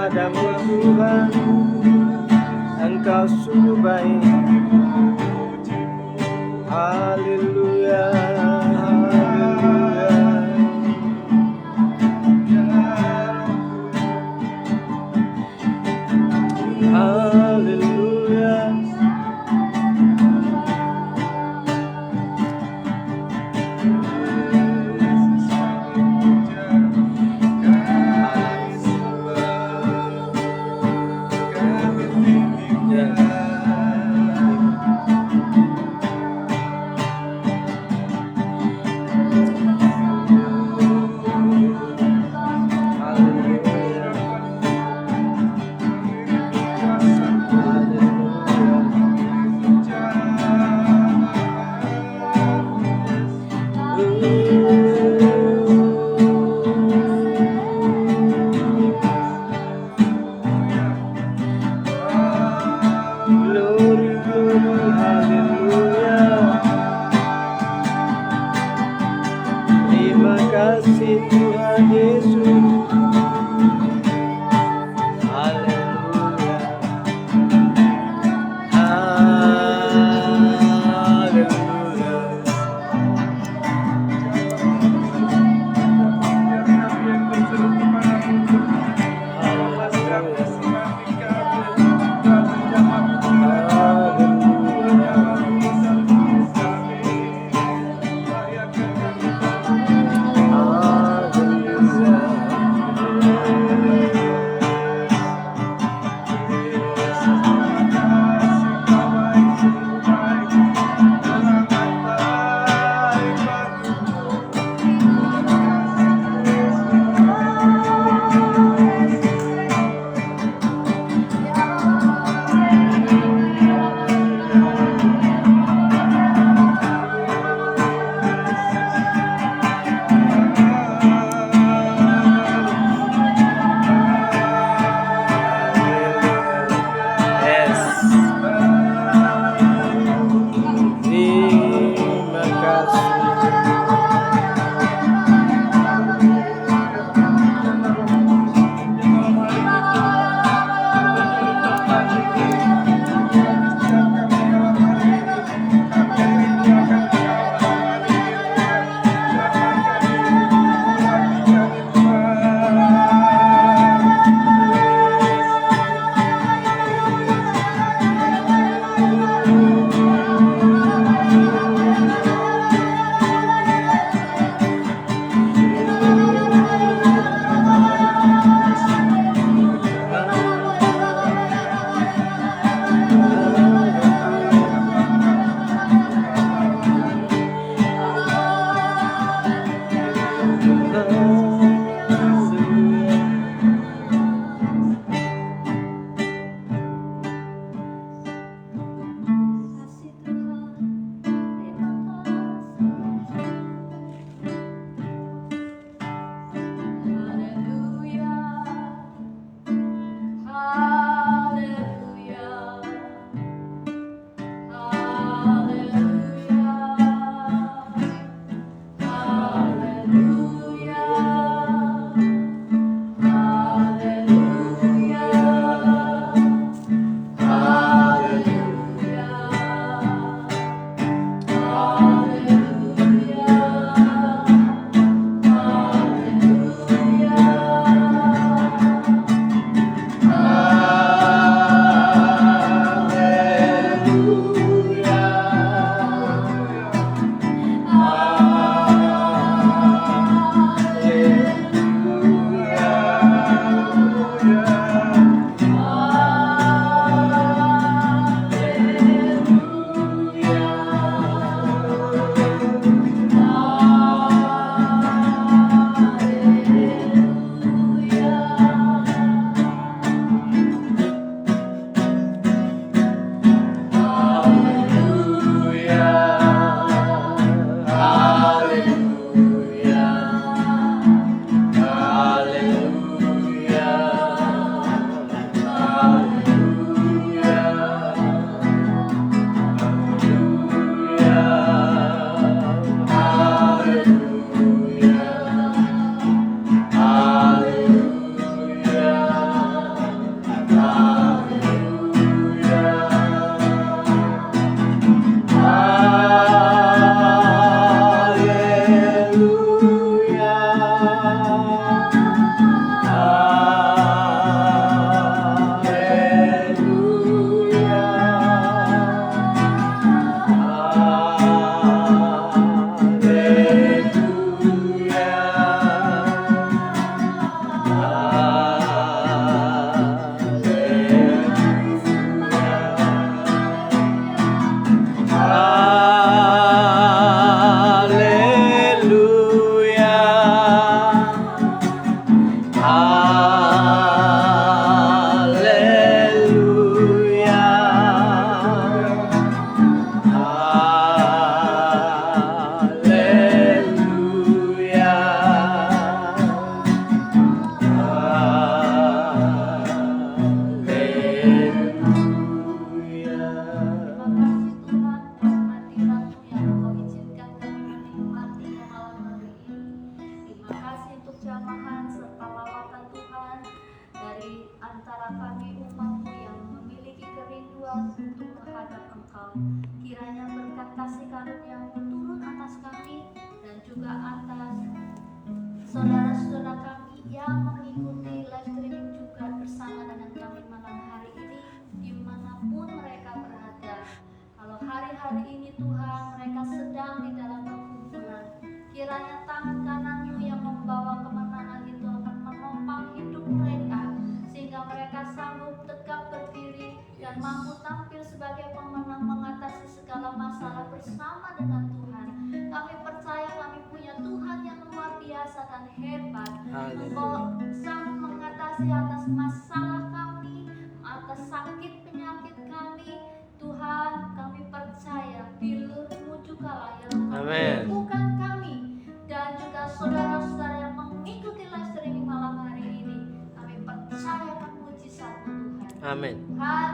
kepadamu Tuhan, Engkau sungguh baik. Haleluya, haleluya. Haleluya. Kasih Tuhan Yesus. Haleluya. Haleluya. antara kami umat-Mu yang memiliki kerinduan untuk menghadap Engkau. Kiranya berkat kasih karunia-Mu turun atas kami dan juga atas saudara-saudara kami yang mengikuti live streaming juga bersama dengan kami malam hari ini dimanapun mereka berada. Kalau hari-hari ini Tuhan mereka sedang di dalam pergumulan, kiranya tangan kanan-Mu yang membawa kemenangan itu akan menopang hidup mereka sehingga mereka sanggup tegak berdiri dan mampu tampil sebagai pemenang mengatasi segala masalah bersama dengan Tuhan. Kami percaya kami punya Tuhan yang luar biasa dan hebat. Engkau sanggup mengatasi atas masalah kami, atas sakit penyakit kami. Tuhan, kami percaya bilur-Mu jugalah yang menyembuhkan kami dan juga saudara-saudara yang mengikuti live streaming malam hari ini. Kami percaya akan mujizat-Mu Tuhan. Amin. Tuhan,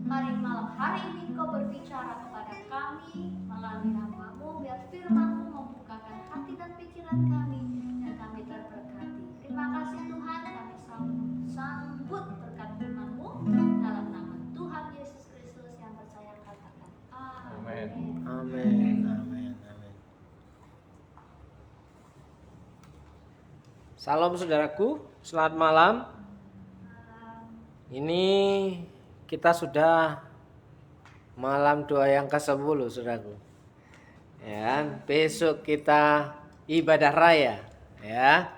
mari malam hari ini Kau berbicara kepada kami melalui hamba-Mu, biar firman-Mu membukakan hati dan pikiran kami dan kami terberkati. Terima kasih Tuhan, kami sambut berkat firman-Mu dalam nama Tuhan Yesus Kristus yang percaya katakan amin. Amin. Amin. Amin. Salam saudaraku, selamat malam. Ini kita sudah malam doa yang ke-10 saudaraku. Ya, besok kita ibadah raya, ya.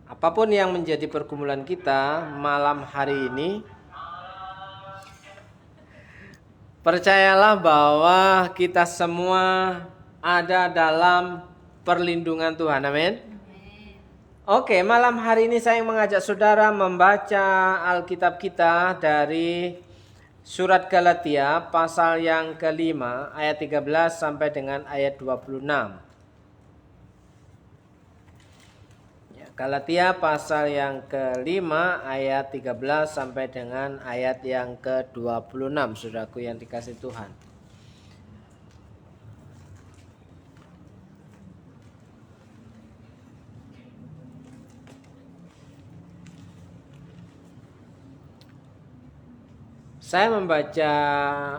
Apapun yang menjadi pergumulan kita malam hari ini, percayalah bahwa kita semua ada dalam perlindungan Tuhan. Amin. Oke, malam hari ini saya mengajak saudara membaca Alkitab kita dari surat Galatia pasal yang ke-5 ayat 13 sampai dengan ayat 26. Ya, Galatia pasal yang ke-5 ayat 13 sampai dengan ayat yang ke-26, saudaraku yang dikasih Tuhan. Saya membaca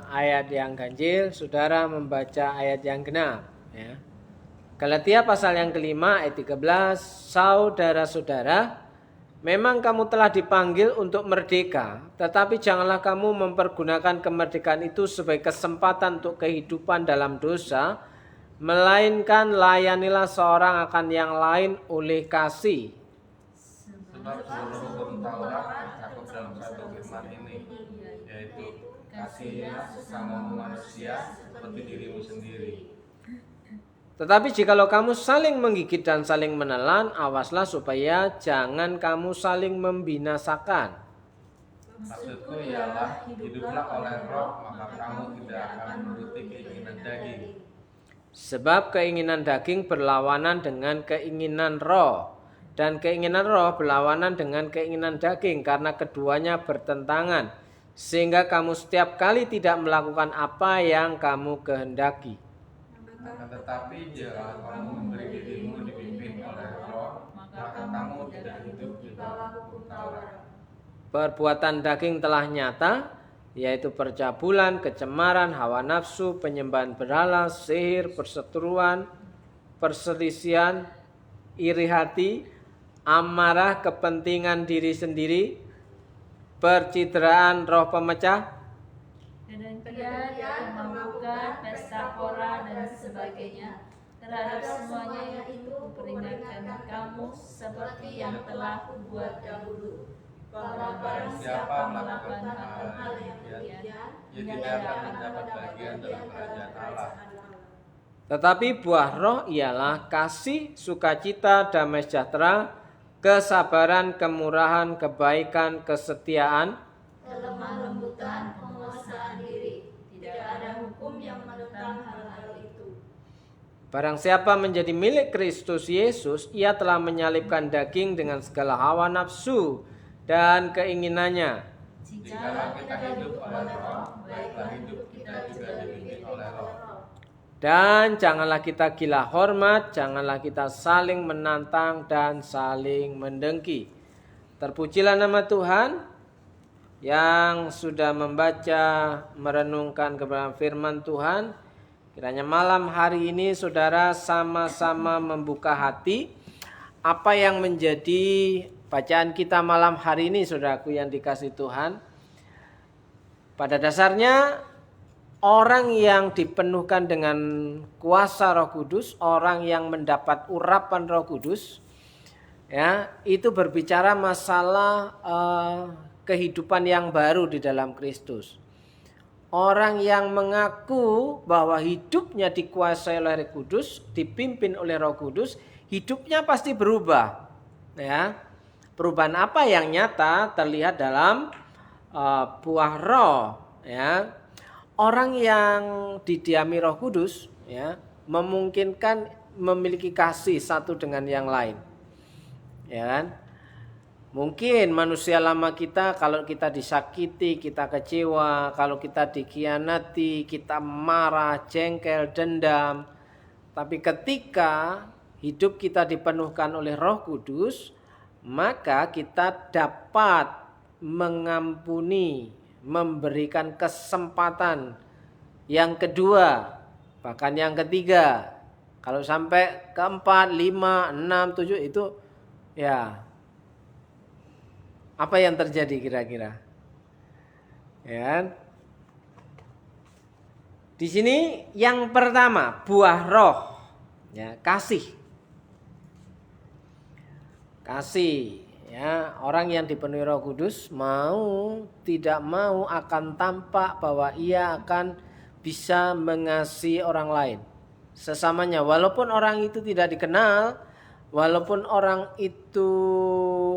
ayat yang ganjil, saudara membaca ayat yang genap. Ya. Galatia pasal yang ke-5 ayat 13, saudara-saudara, memang kamu telah dipanggil untuk merdeka, tetapi janganlah kamu mempergunakan kemerdekaan itu sebagai kesempatan untuk kehidupan dalam dosa, melainkan layanilah seorang akan yang lain oleh kasih. Sebab seluruh hukum Taurat tercakup dalam satu firman ini, yaitu kasihilah sesama manusia seperti dirimu sendiri. Tetapi jikalau kamu saling menggigit dan saling menelan, awaslah supaya jangan kamu saling membinasakan. Maksudku ialah hiduplah oleh Roh, maka kamu tidak akan menuruti keinginan daging. Sebab keinginan daging berlawanan dengan keinginan roh, dan keinginan roh berlawanan dengan keinginan daging, karena keduanya bertentangan, sehingga kamu setiap kali tidak melakukan apa yang kamu kehendaki. Akan tetapi jika kamu memberi dirimu dipimpin oleh Roh, maka kamu tidak hidup di bawah hukum Taurat. Perbuatan daging telah nyata, yaitu percabulan, kecemaran, hawa nafsu, penyembahan berhala, sihir, perseteruan, perselisihan, iri hati, amarah, kepentingan diri sendiri, percitraan, roh pemecah, demikian yang membuka pesta pora dan sebagainya. Terhadap semuanya itu kuperingatkan kamu seperti yang telah kubuat dahulu, bahwa barang siapa melakukan hal yang demikian, ia tidak akan mendapat bagian dalam kerajaan Allah. Tetapi buah roh ialah kasih, sukacita, damai sejahtera, kesabaran, kemurahan, kebaikan, kesetiaan, Kelemah lembutan, penguasaan diri. Tidak ada hukum yang menentang hal-hal itu. Barang siapa menjadi milik Kristus Yesus, ia telah menyalibkan daging dengan segala hawa nafsu dan keinginannya. Jikalau kita hidup oleh Roh, baiklah hidup kita juga dipimpin oleh Roh. Dan janganlah kita gila hormat, janganlah kita saling menantang dan saling mendengki. Terpujilah nama Tuhan. yang sudah membaca, merenungkan kebenaran firman Tuhan. Kiranya malam hari ini saudara sama-sama membuka hati. Apa yang menjadi bacaan kita malam hari ini, saudaraku yang dikasihi Tuhan? Pada dasarnya orang yang dipenuhkan dengan kuasa Roh Kudus, orang yang mendapat urapan Roh Kudus, ya, itu berbicara masalah kehidupan yang baru di dalam Kristus. Orang yang mengaku bahwa hidupnya dikuasai oleh Roh Kudus, dipimpin oleh Roh Kudus, hidupnya pasti berubah. Ya, perubahan apa yang nyata terlihat dalam buah roh. Ya, orang yang didiami Roh Kudus, ya, memungkinkan memiliki kasih satu dengan yang lain. Ya kan? Mungkin manusia lama kita, kalau kita disakiti, kita kecewa, kalau kita dikhianati, kita marah, jengkel, dendam. Tapi ketika hidup kita dipenuhkan oleh Roh Kudus, maka kita dapat mengampuni, memberikan kesempatan yang kedua, bahkan yang ketiga. Kalau sampai keempat, 5, 6, 7 itu ya, apa yang terjadi kira-kira? Ya. Di sini yang pertama, buah roh, ya, kasih. Kasih, ya, orang yang dipenuhi Roh Kudus mau tidak mau akan tampak bahwa ia akan bisa mengasihi orang lain, sesamanya, walaupun orang itu tidak dikenal, walaupun orang itu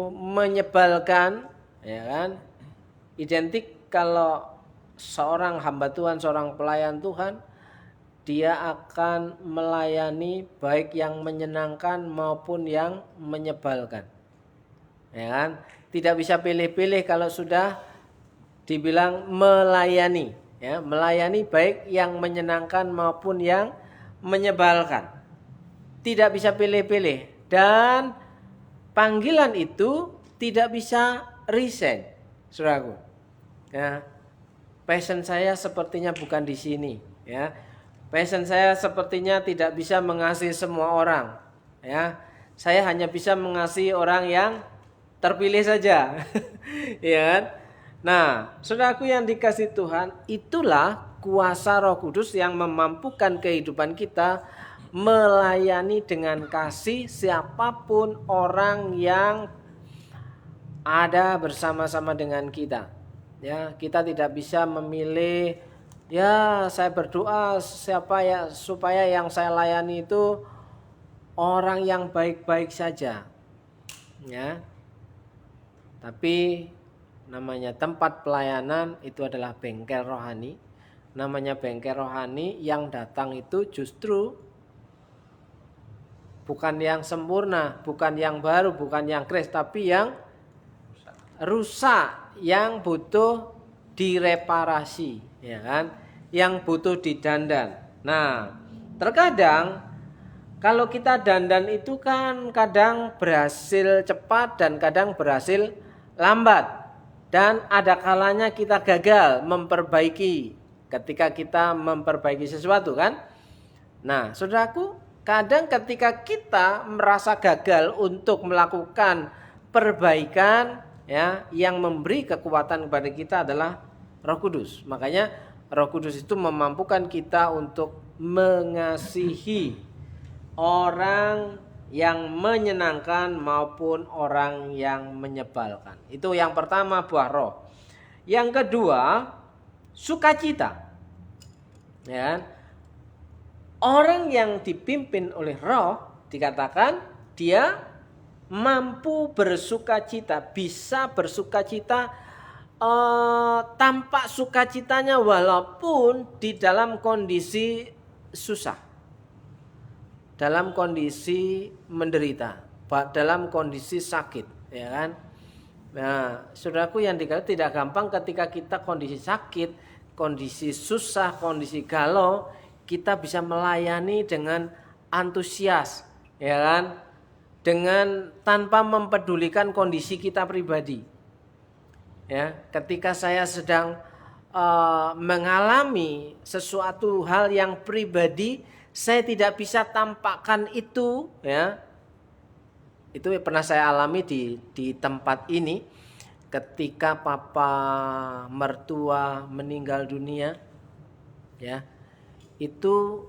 menyebalkan, ya kan? Identik kalau seorang hamba Tuhan, seorang pelayan Tuhan, dia akan melayani baik yang menyenangkan maupun yang menyebalkan. Ya kan? Tidak bisa pilih-pilih kalau sudah dibilang melayani, ya, melayani baik yang menyenangkan maupun yang menyebalkan. Tidak bisa pilih-pilih, dan panggilan itu tidak bisa resign, saudaraku. Ya, passion saya sepertinya bukan di sini, ya. Passion saya sepertinya tidak bisa mengasihi semua orang, ya. Saya hanya bisa mengasihi orang yang terpilih saja. Ya kan? Nah, saudaraku yang dikasihi Tuhan, itulah kuasa Roh Kudus yang memampukan kehidupan kita melayani dengan kasih siapapun orang yang ada bersama-sama dengan kita. Ya, kita tidak bisa memilih, ya, saya berdoa siapa ya supaya yang saya layani itu orang yang baik-baik saja. Ya. Tapi namanya tempat pelayanan itu adalah bengkel rohani. Namanya bengkel rohani, yang datang itu justru bukan yang sempurna, bukan yang baru, bukan yang kres, tapi yang rusak, yang butuh direparasi, ya kan? Yang butuh didandan. Nah, terkadang kalau kita dandan itu kan kadang berhasil cepat dan kadang berhasil lambat. Dan ada kalanya kita gagal memperbaiki ketika kita memperbaiki sesuatu kan. Nah, saudaraku, kadang ketika kita merasa gagal untuk melakukan perbaikan, ya, yang memberi kekuatan kepada kita adalah Roh Kudus. Makanya Roh Kudus itu memampukan kita untuk mengasihi orang yang menyenangkan maupun orang yang menyebalkan. Itu yang pertama, buah roh. Yang kedua, sukacita. Ya. Orang yang dipimpin oleh roh dikatakan dia mampu bersukacita, bisa bersukacita tampak sukacitanya walaupun di dalam kondisi susah, dalam kondisi menderita, dalam kondisi sakit, ya kan? Nah, saudaraku yang dikatakan tidak gampang ketika kita kondisi sakit, kondisi susah, kondisi galau, kita bisa melayani dengan antusias, ya kan? Dengan tanpa mempedulikan kondisi kita pribadi. Ya, ketika saya sedang mengalami sesuatu hal yang pribadi, saya tidak bisa tampakkan itu, ya. Itu pernah saya alami di tempat ini ketika papa mertua meninggal dunia, ya. Itu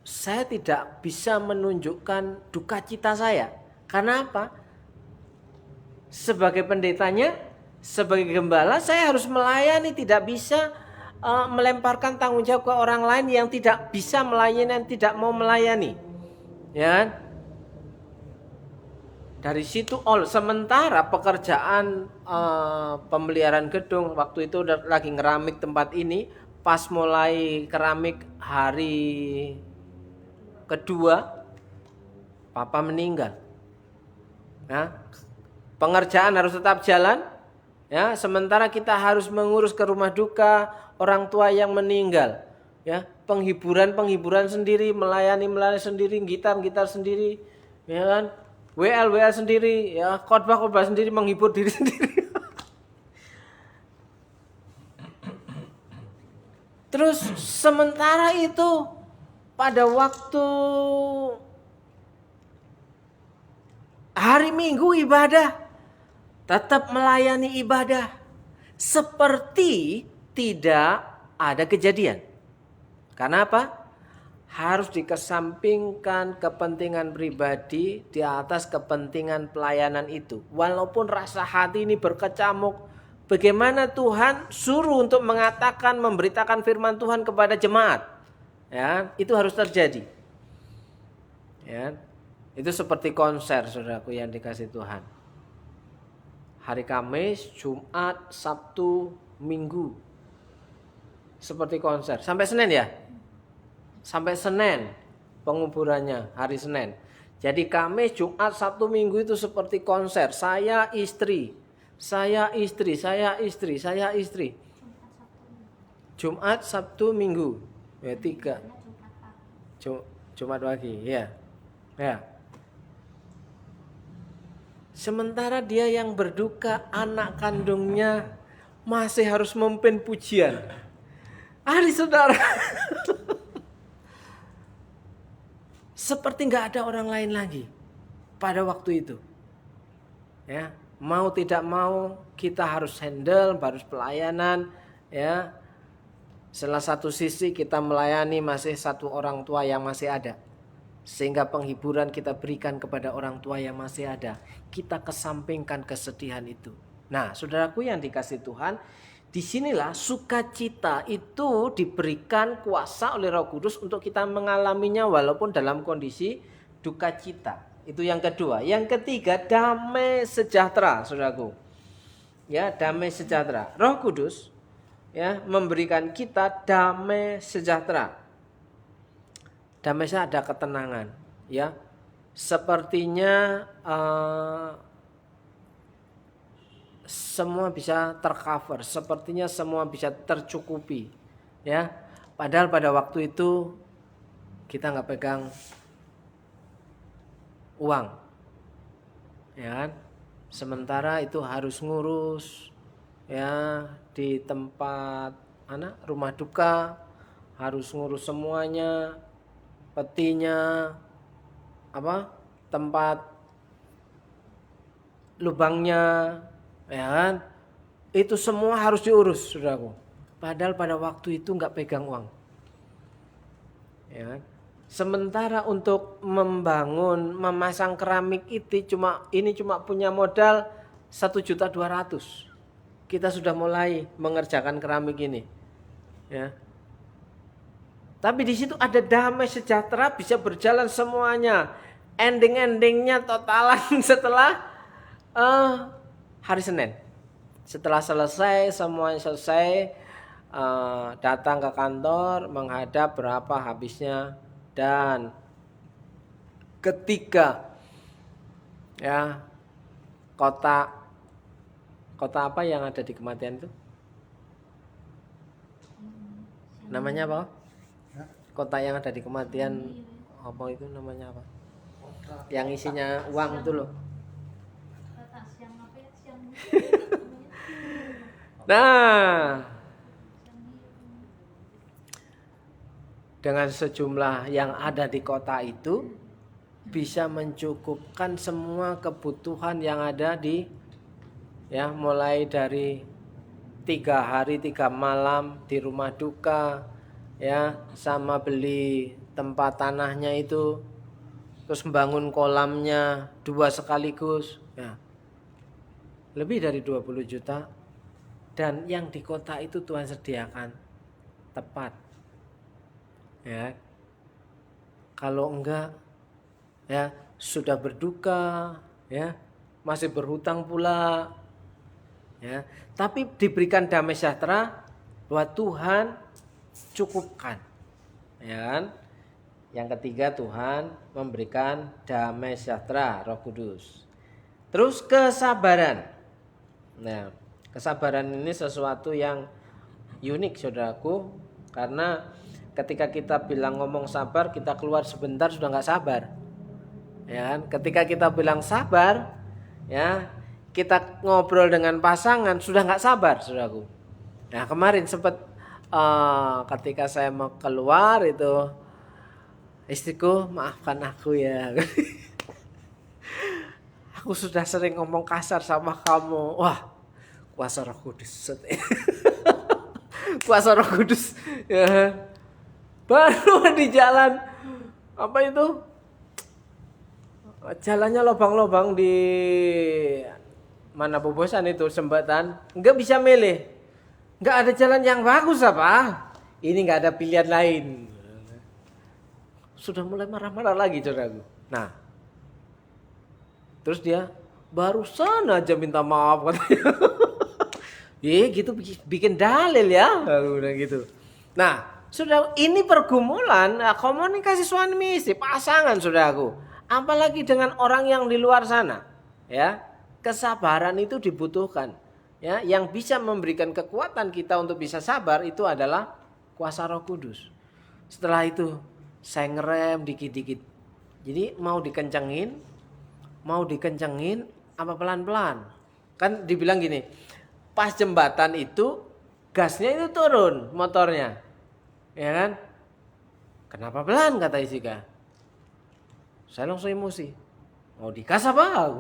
saya tidak bisa menunjukkan duka cita saya. Karena apa? Sebagai pendetanya, sebagai gembala, saya harus melayani, tidak bisa melemparkan tanggung jawab ke orang lain yang tidak bisa melayani dan tidak mau melayani. Ya kan? Dari situ sementara pekerjaan pemeliharaan gedung waktu itu lagi ngeramik tempat ini, pas mulai keramik hari kedua papa meninggal. Nah, pengerjaan harus tetap jalan, ya. Sementara kita harus mengurus ke rumah duka orang tua yang meninggal, ya. Penghiburan sendiri, melayani sendiri, gitar sendiri, ya kan. WL sendiri, ya. Khotbah sendiri, menghibur diri sendiri. Terus sementara itu pada waktu hari Minggu ibadah, tetap melayani ibadah seperti tidak ada kejadian. Karena apa? Harus dikesampingkan kepentingan pribadi di atas kepentingan pelayanan itu. Walaupun rasa hati ini berkecamuk, bagaimana Tuhan suruh untuk mengatakan, memberitakan firman Tuhan kepada jemaat. Ya, itu harus terjadi. Ya, itu seperti konser, saudaraku yang dikasih Tuhan. Hari Kamis, Jumat, Sabtu, Minggu. Seperti konser. Sampai Senin ya? Sampai Senin penguburannya, hari Senin. Jadi Kamis, Jumat, Sabtu, Minggu itu seperti konser. Saya istri. Jumat, Sabtu, Minggu. Ya, 3. Jumat pagi, ya. Ya. Sementara dia yang berduka, anak kandungnya masih harus memimpin pujian. Saudara. Seperti nggak ada orang lain lagi pada waktu itu. Ya, mau tidak mau kita harus handle, harus pelayanan, ya. Salah satu sisi kita melayani masih satu orang tua yang masih ada. Sehingga penghiburan kita berikan kepada orang tua yang masih ada. Kita kesampingkan kesedihan itu. Nah, saudaraku yang dikasih Tuhan, disinilah sukacita itu diberikan kuasa oleh Roh Kudus untuk kita mengalaminya walaupun dalam kondisi duka cita. Itu yang kedua. Yang ketiga, damai sejahtera, saudaraku. Ya, damai sejahtera. Roh Kudus, ya, memberikan kita damai sejahtera. Damai sejahtera, ada ketenangan, ya. Sepertinya semua bisa tercover, sepertinya semua bisa tercukupi, ya. Padahal pada waktu itu kita nggak pegang uang, ya kan? Sementara itu harus ngurus, ya, di tempat rumah duka, harus ngurus semuanya, petinya, tempat lubangnya, ya kan? Itu semua harus diurus, saudaraku. Padahal pada waktu itu nggak pegang uang, ya kan? Sementara untuk memasang keramik itu cuma punya modal 1.200.000. Kita sudah mulai mengerjakan keramik ini, ya. Tapi di situ ada damai sejahtera, bisa berjalan semuanya. Endingnya totalan setelah hari Senin. Setelah selesai, semuanya selesai, datang ke kantor, menghadap berapa habisnya, dan ketika, ya, kota apa yang ada di kematian itu? Namanya apa? Kota yang ada di kematian, apa itu namanya apa? Yang isinya uang itu loh. Nah, dengan sejumlah yang ada di kota itu bisa mencukupkan semua kebutuhan yang ada di ya, mulai dari 3 hari 3 malam di rumah duka ya, sama beli tempat tanahnya itu, terus membangun kolamnya 2 sekaligus ya, lebih dari 20 juta. Dan yang di kota itu Tuhan sediakan tepat ya. Kalau enggak ya sudah berduka ya, masih berhutang pula ya, tapi diberikan damai sejahtera bahwa Tuhan cukupkan ya kan. Yang ketiga, Tuhan memberikan damai sejahtera, Roh Kudus. Terus kesabaran. Nah, kesabaran ini sesuatu yang unik saudaraku, karena ketika kita bilang ngomong sabar, kita keluar sebentar sudah nggak sabar ya kan? Ketika kita bilang sabar ya, kita ngobrol dengan pasangan sudah nggak sabar saudaraku. Nah, kemarin sempat ketika saya mau keluar itu, istriku maafkan aku ya. Aku sudah sering ngomong kasar sama kamu. Wah, kuasa Roh Kudus. Kuasa Roh Kudus ya. Baru di jalan apa itu, jalannya lobang-lobang di mana Bobosan itu, Sembatan, nggak bisa milih, nggak ada jalan yang bagus apa, ini nggak ada pilihan lain. Sudah mulai marah-marah lagi saudaraku. Nah, terus dia barusan aja minta maaf katanya. Gitu bikin dalil ya, udah gitu. Nah, sudah ini pergumulan komunikasi suami istri, pasangan saudaraku. Apalagi dengan orang yang di luar sana, ya. Kesabaran itu dibutuhkan. Ya, yang bisa memberikan kekuatan kita untuk bisa sabar itu adalah kuasa Roh Kudus. Setelah itu saya ngerem dikit-dikit. Jadi mau dikencengin apa pelan-pelan. Kan dibilang gini, pas jembatan itu gasnya itu turun motornya, ya kan? Kenapa pelan kata Isika? Saya langsung emosi. Mau digas apa?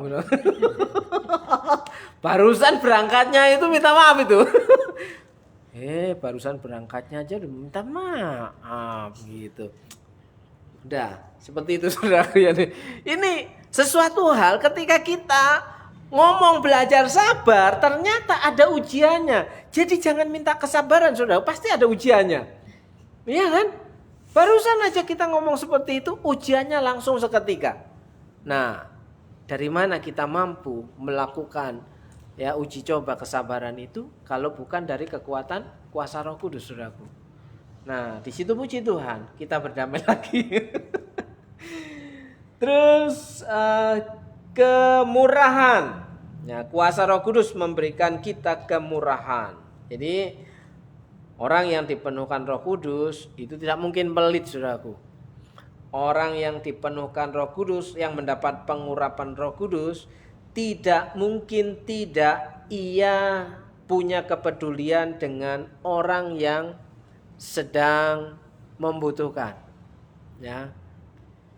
Barusan berangkatnya itu minta maaf itu. Barusan berangkatnya aja udah minta maaf gitu. Udah seperti itu saudaraku ya. Ini sesuatu hal ketika kita ngomong belajar sabar, ternyata ada ujiannya. Jadi jangan minta kesabaran saudara, pasti ada ujiannya. Iya kan? Barusan aja kita ngomong seperti itu, ujiannya langsung seketika. Nah, dari mana kita mampu melakukan ya uji coba kesabaran itu kalau bukan dari kekuatan kuasa Roh Kudus saudaraku. Nah, di situ puji Tuhan, kita berdamai lagi. Terus kemurahan. Ya, kuasa Roh Kudus memberikan kita kemurahan. Jadi orang yang dipenuhkan Roh Kudus itu tidak mungkin pelit saudaraku. Orang yang dipenuhkan Roh Kudus, yang mendapat pengurapan Roh Kudus, tidak mungkin tidak ia punya kepedulian dengan orang yang sedang membutuhkan. Ya.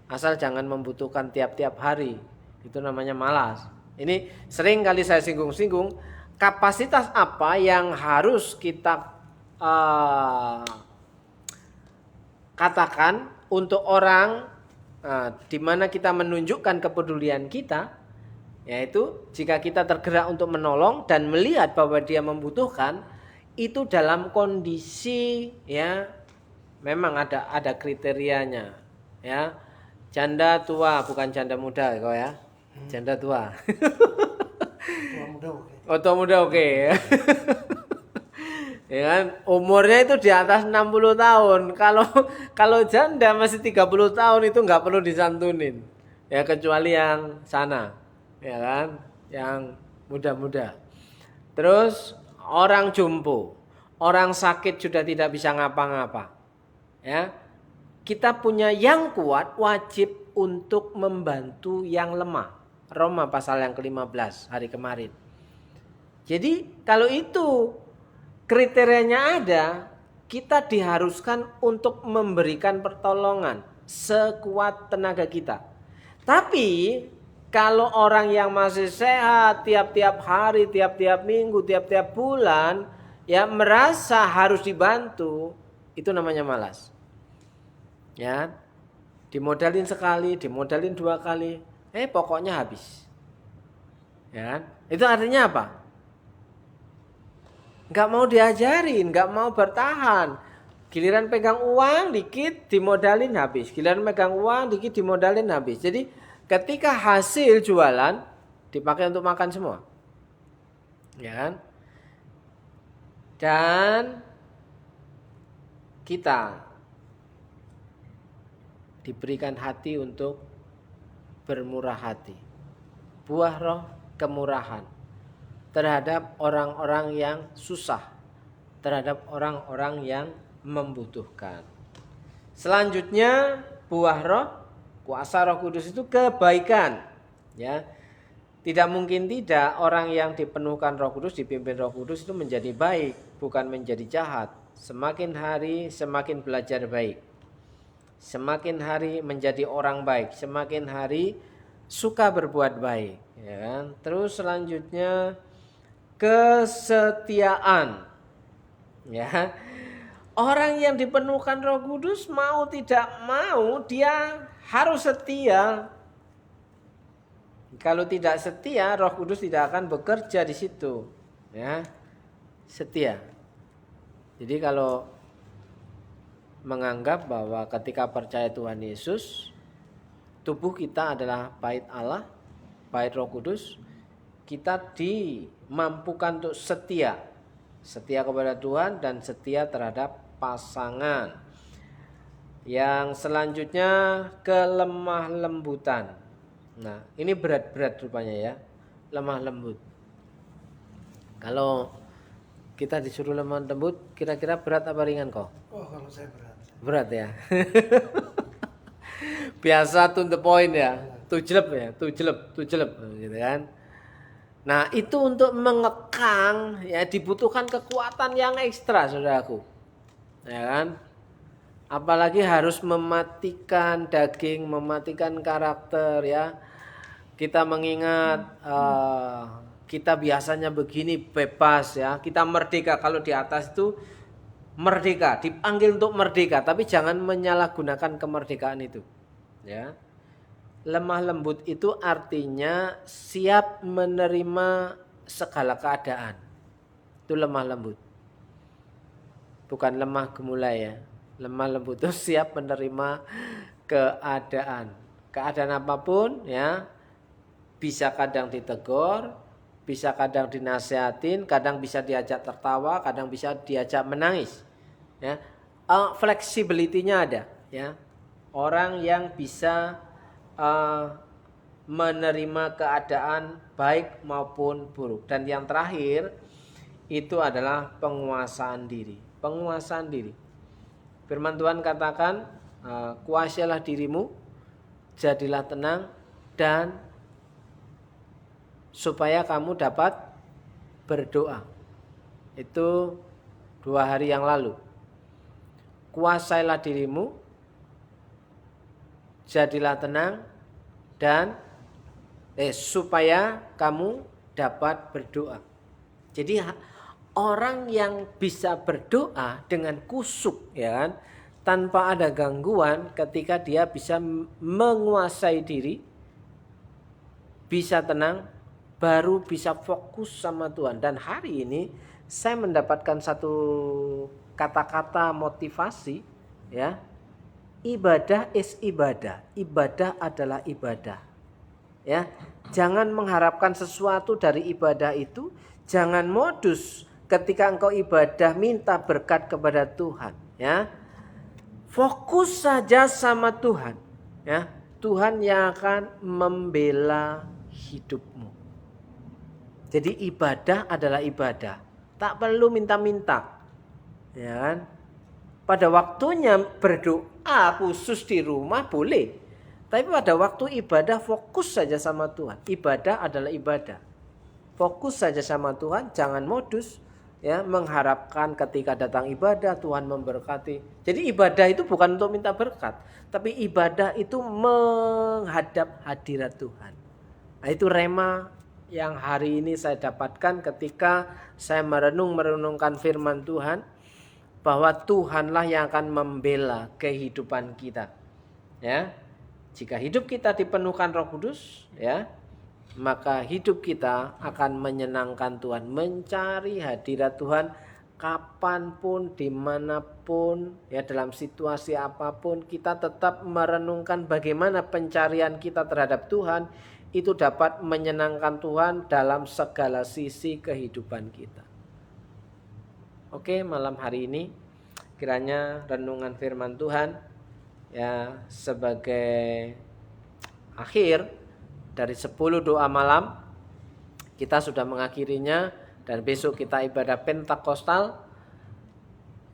Asal jangan membutuhkan tiap-tiap hari. Itu namanya malas. Ini sering kali saya singgung-singgung, kapasitas apa yang harus kita katakan untuk orang di mana kita menunjukkan kepedulian kita, yaitu jika kita tergerak untuk menolong dan melihat bahwa dia membutuhkan, itu dalam kondisi ya memang ada kriterianya ya. Janda tua, bukan janda muda kok ya. Janda tua. Tua muda oke. Oh, tua muda oke. Ya kan, umurnya itu di atas 60 tahun. Kalau janda masih 30 tahun itu nggak perlu disantunin. Ya kecuali yang sana. Ya kan, yang muda-muda. Terus orang jompo, orang sakit sudah tidak bisa ngapa-ngapa. Ya. Kita punya yang kuat, wajib untuk membantu yang lemah. Roma pasal yang ke-15 hari kemarin. Jadi kalau itu kriterianya ada, kita diharuskan untuk memberikan pertolongan sekuat tenaga kita. Tapi kalau orang yang masih sehat tiap-tiap hari, tiap-tiap minggu, tiap-tiap bulan, ya merasa harus dibantu, itu namanya malas. Ya, dimodalin sekali, dimodalin 2 kali, pokoknya habis. Ya, itu artinya apa? Nggak mau diajarin, nggak mau bertahan. Giliran pegang uang dikit dimodalin habis. Giliran pegang uang dikit dimodalin habis. Jadi ketika hasil jualan dipakai untuk makan semua. Ya kan? Dan kita diberikan hati untuk bermurah hati. Buah roh kemurahan terhadap orang-orang yang susah, terhadap orang-orang yang membutuhkan. Selanjutnya buah roh, kuasa Roh Kudus itu kebaikan. Ya, tidak mungkin tidak orang yang dipenuhkan Roh Kudus, dipimpin Roh Kudus itu menjadi baik, bukan menjadi jahat. Semakin hari semakin belajar baik, semakin hari menjadi orang baik, semakin hari suka berbuat baik. Ya kan? Terus selanjutnya kesetiaan. Ya. Orang yang dipenuhkan Roh Kudus mau tidak mau dia harus setia. Kalau tidak setia, Roh Kudus tidak akan bekerja di situ. Ya. Setia. Jadi kalau menganggap bahwa ketika percaya Tuhan Yesus, tubuh kita adalah bait Allah, bait Roh Kudus, kita dimampukan untuk setia. Setia kepada Tuhan dan setia terhadap pasangan. Yang selanjutnya kelemah lembutan. Nah, ini berat-berat rupanya ya. Lemah lembut. Kalau kita disuruh lemah lembut, kira-kira berat apa ringan kok? Oh, kalau saya berat. Berat ya. Biasa to the point ya. Tujlep ya, tujlep gitu kan. Nah, itu untuk mengekang ya dibutuhkan kekuatan yang ekstra, saudaraku. Ya kan? Apalagi harus mematikan daging, mematikan karakter ya. Kita mengingat kita biasanya begini bebas ya. Kita merdeka, kalau di atas itu merdeka, dipanggil untuk merdeka, tapi jangan menyalahgunakan kemerdekaan itu. Ya. Lemah lembut itu artinya siap menerima segala keadaan. Itu lemah lembut. Bukan lemah gemulai ya. Lemah lembut itu siap menerima keadaan. Keadaan apapun ya. Bisa kadang ditegur, bisa kadang dinasehatin, kadang bisa diajak tertawa, kadang bisa diajak menangis. Ya. Fleksibilitinya ada ya. Orang yang bisa menerima keadaan baik maupun buruk. Dan yang terakhir itu adalah penguasaan diri. Penguasaan diri. Firman Tuhan katakan, kuasailah dirimu, jadilah tenang, dan supaya kamu dapat berdoa. Itu 2 hari yang lalu. Kuasailah dirimu, jadilah tenang, dan supaya kamu dapat berdoa. Jadi orang yang bisa berdoa dengan kusuk ya kan, tanpa ada gangguan, ketika dia bisa menguasai diri, bisa tenang, baru bisa fokus sama Tuhan. Dan hari ini saya mendapatkan satu kata-kata motivasi ya. Ibadah is ibadah. Ibadah adalah ibadah. Ya, jangan mengharapkan sesuatu dari ibadah itu. Jangan modus ketika engkau ibadah minta berkat kepada Tuhan. Ya, fokus saja sama Tuhan. Ya, Tuhan yang akan membela hidupmu. Jadi ibadah adalah ibadah. Tak perlu minta-minta. Ya kan? Pada waktunya berdoa khusus di rumah boleh. Tapi pada waktu ibadah fokus saja sama Tuhan. Ibadah adalah ibadah. Fokus saja sama Tuhan, jangan modus. ya, mengharapkan ketika datang ibadah Tuhan memberkati. Jadi ibadah itu bukan untuk minta berkat, tapi ibadah itu menghadap hadirat Tuhan. Nah, itu rema yang hari ini saya dapatkan ketika saya merenungkan firman Tuhan, bahwa Tuhanlah yang akan membela kehidupan kita. Ya. Jika hidup kita dipenuhkan Roh Kudus, ya, maka hidup kita akan menyenangkan Tuhan, mencari hadirat Tuhan kapanpun, dimanapun, ya, dalam situasi apapun, kita tetap merenungkan bagaimana pencarian kita terhadap Tuhan itu dapat menyenangkan Tuhan dalam segala sisi kehidupan kita. Oke, malam hari ini kiranya renungan firman Tuhan, ya, sebagai akhir dari 10 doa malam, kita sudah mengakhirinya, dan besok kita ibadah Pentakostal,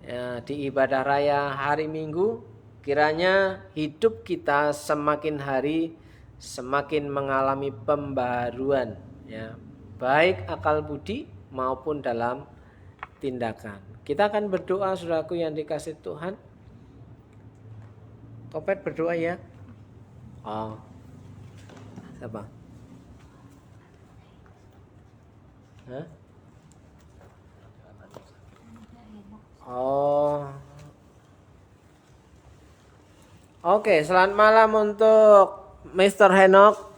ya, di ibadah raya hari Minggu. Kiranya hidup kita semakin hari semakin mengalami pembaharuan, ya, baik akal budi maupun dalam tindakan. Kita akan berdoa, saudaraku yang dikasih Tuhan. Topet berdoa ya. Oh, siapa? Hah? Oh. Oke, selamat malam untuk Mr. Henok.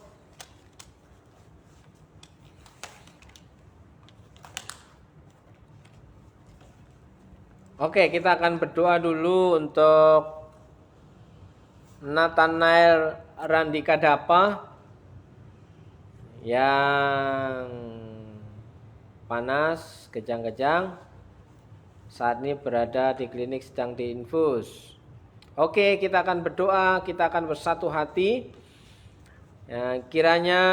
Oke, kita akan berdoa dulu untuk Nathanael Randika Dapa yang panas, kejang-kejang, saat ini berada di klinik sedang diinfus. Oke, kita akan berdoa, kita akan bersatu hati, ya, kiranya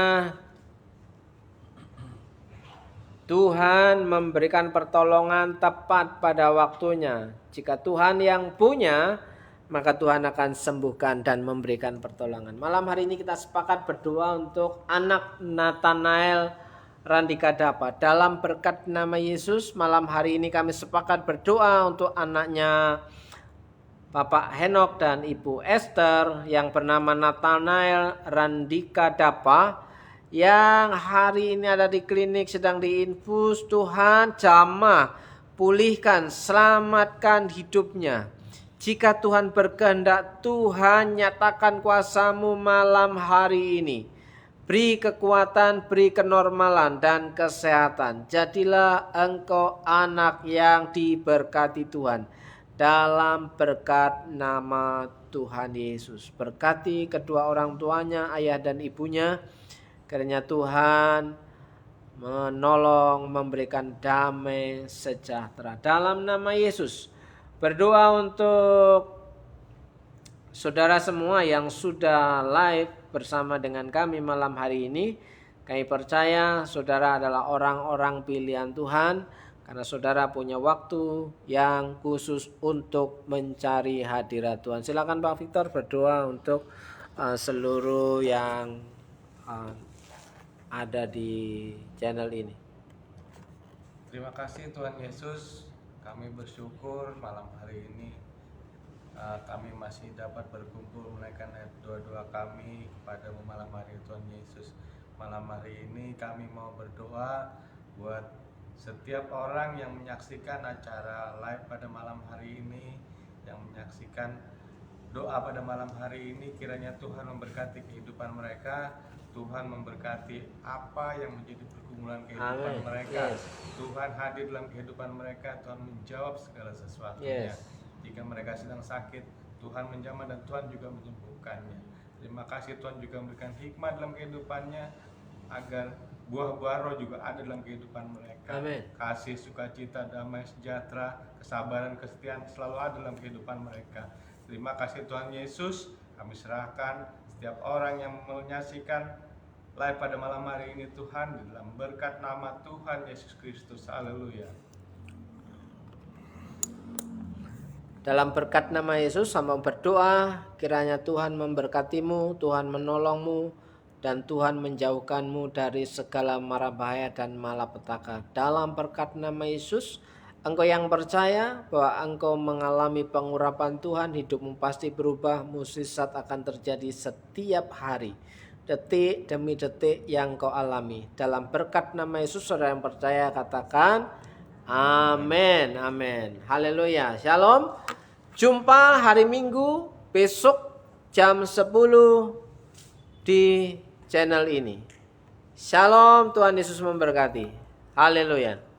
Tuhan memberikan pertolongan tepat pada waktunya. Jika Tuhan yang punya, maka Tuhan akan sembuhkan dan memberikan pertolongan. Malam hari ini kita sepakat berdoa untuk anak Nathanael Randika Dapa. Dalam berkat nama Yesus, malam hari ini kami sepakat berdoa untuk anaknya Bapak Henok dan Ibu Esther yang bernama Nathanael Randika Dapa, yang hari ini ada di klinik sedang diinfus. Tuhan jamah, pulihkan, selamatkan hidupnya. Jika Tuhan berkehendak, Tuhan nyatakan kuasa-Mu malam hari ini. Beri kekuatan, beri kenormalan dan kesehatan. Jadilah engkau anak yang diberkati Tuhan. Dalam berkat nama Tuhan Yesus. Berkati kedua orang tuanya, ayah dan ibunya. Kiranya Tuhan menolong, memberikan damai sejahtera. Dalam nama Yesus. Berdoa untuk saudara semua yang sudah live bersama dengan kami malam hari ini. Kami percaya saudara adalah orang-orang pilihan Tuhan, karena saudara punya waktu yang khusus untuk mencari hadirat Tuhan. Silakan Pak Victor berdoa untuk seluruh yang ada di channel ini. Terima kasih Tuhan Yesus, kami bersyukur malam hari ini kami masih dapat berkumpul menaikkan doa-doa kami kepadamu malam hari Tuhan Yesus. Malam hari ini kami mau berdoa buat setiap orang yang menyaksikan acara live pada malam hari ini, yang menyaksikan doa pada malam hari ini. Kiranya Tuhan memberkati kehidupan mereka, Tuhan memberkati apa yang menjadi pergumulan kehidupan mereka. Yes. Tuhan hadir dalam kehidupan mereka, Tuhan menjawab segala sesuatunya. Yes. Jika mereka sedang sakit, Tuhan menjamah dan Tuhan juga menyembuhkannya. Terima kasih Tuhan juga memberikan hikmat dalam kehidupannya, agar buah-buah roh juga ada dalam kehidupan mereka. Amin. Kasih, sukacita, damai, sejahtera, kesabaran, kesetiaan selalu ada dalam kehidupan mereka. Terima kasih Tuhan Yesus, kami serahkan setiap orang yang menyaksikan live pada malam hari ini Tuhan, di dalam berkat nama Tuhan Yesus Kristus. Haleluya. Dalam berkat nama Yesus, sama berdoa, kiranya Tuhan memberkatimu, Tuhan menolongmu, dan Tuhan menjauhkanmu dari segala mara bahaya dan malapetaka. Dalam berkat nama Yesus, engkau yang percaya bahwa engkau mengalami pengurapan Tuhan, hidupmu pasti berubah, mukjizat akan terjadi setiap hari, detik demi detik yang kau alami. Dalam berkat nama Yesus, saudara yang percaya katakan amin, amin. Haleluya, shalom. Jumpa hari Minggu besok jam 10 di channel ini. Shalom, Tuhan Yesus memberkati. Haleluya.